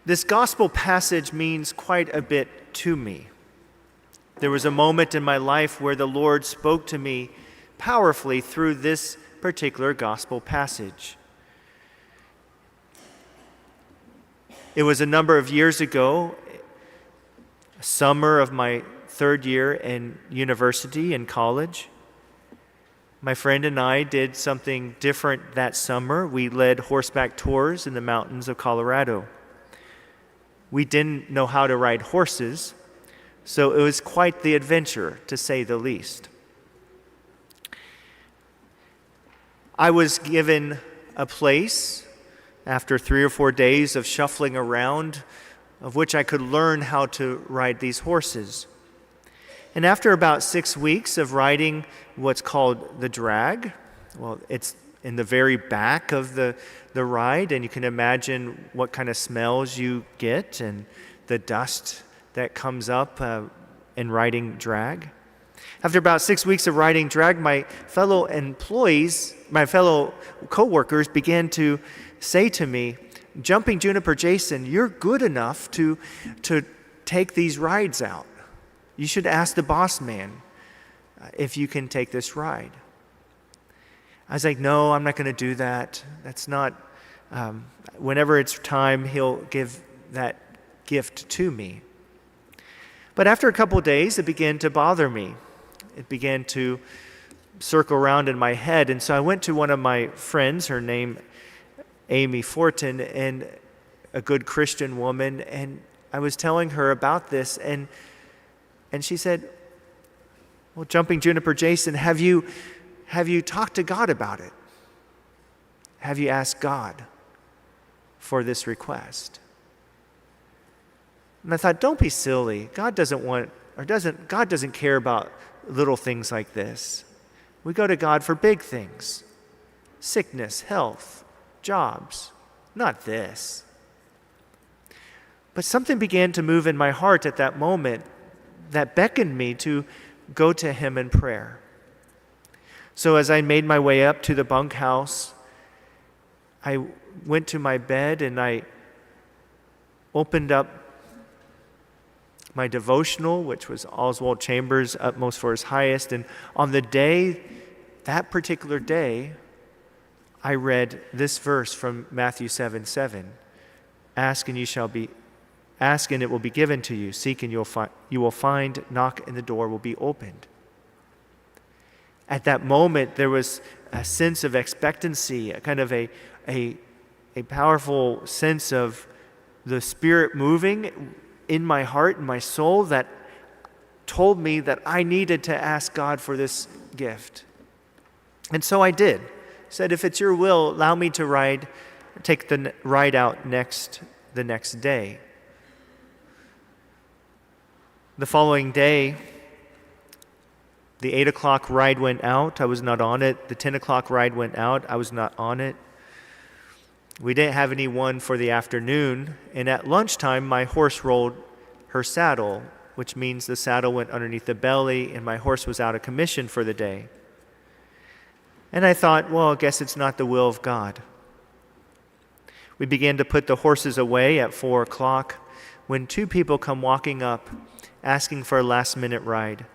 This gospel passage means quite a bit to me. There was a moment in my life where the Lord spoke to me powerfully through this particular gospel passage. It was a number of years ago, summer of my third year in university and college. My friend and I did something different that summer. We led horseback tours in the mountains of Colorado. We didn't know how to ride horses, so it was quite the adventure, to say the least. I was given a place after 3 or 4 days of shuffling around, of which I could learn how to ride these horses. And after about 6 weeks of riding what's called the drag, well, it's in the very back of the ride, and you can imagine what kind of smells you get and the dust that comes up in riding drag. After about 6 weeks of riding drag, my fellow employees, my fellow co-workers began to say to me, "Jumping Juniper Jason, you're good enough to take these rides out. You should ask the boss man if you can take this ride." I was like, "No, I'm not going to do that. That's not, whenever it's time, he'll give that gift to me." But after a couple of days, it began to bother me. It began to circle around in my head. And so I went to one of my friends, her name Amy Fortin, and a good Christian woman, and I was telling her about this, and she said, "Well, Jumping Juniper Jason, have you talked to God about it? Have you asked God for this request?" And I thought, don't be silly. God doesn't care about little things like this. We go to God for big things: sickness, health, jobs, not this. But something began to move in my heart at that moment that beckoned me to go to him in prayer. So as I made my way up to the bunkhouse, I went to my bed and I opened up my devotional, which was Oswald Chambers' Utmost for His Highest. And on that particular day, I read this verse from Matthew 7:7. Ask and it will be given to you. Seek and you will find. Knock and the door will be opened. At that moment, there was a sense of expectancy, a kind of a powerful sense of the Spirit moving in my heart and my soul that told me that I needed to ask God for this gift. And so I did. Said, "If it's your will, allow me to take the ride out the next day." The following day, the 8 o'clock ride went out. I was not on it. The 10 o'clock ride went out. I was not on it. We didn't have anyone for the afternoon. And at lunchtime, my horse rolled her saddle, which means the saddle went underneath the belly, and my horse was out of commission for the day. And I thought, well, I guess it's not the will of God. We began to put the horses away at 4 o'clock when 2 people come walking up asking for a last-minute ride.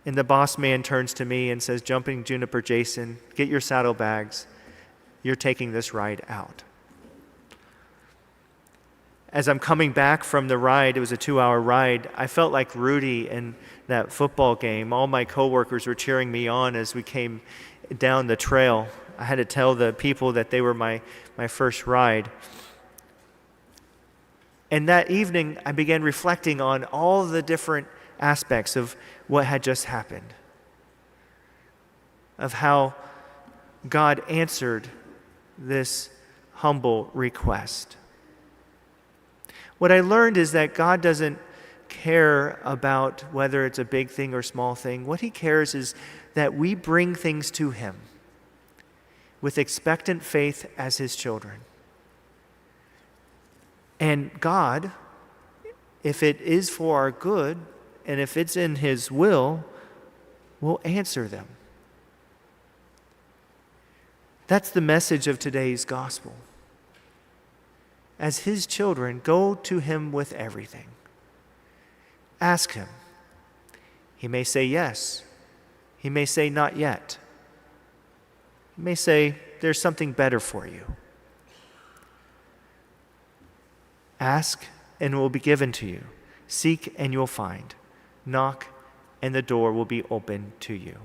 And the boss man turns to me and says, "Jumping Juniper Jason, get your saddlebags. You're taking this ride out." As I'm coming back from the ride, it was a 2-hour ride, I felt like Rudy in that football game. All my coworkers were cheering me on as we came down the trail. I had to tell the people that they were my first ride. And that evening, I began reflecting on all the different aspects of what had just happened, of how God answered this humble request. What I learned is that God doesn't care about whether it's a big thing or small thing. What he cares is that we bring things to him with expectant faith as his children. And God, if it is for our good and if it's in his will answer them. That's the message of today's gospel. as his children, go to him with everything. Ask him. He may say yes. He may say not yet. He may say there's something better for you. Ask and it will be given to you. Seek and you'll find. Knock and the door will be open to you.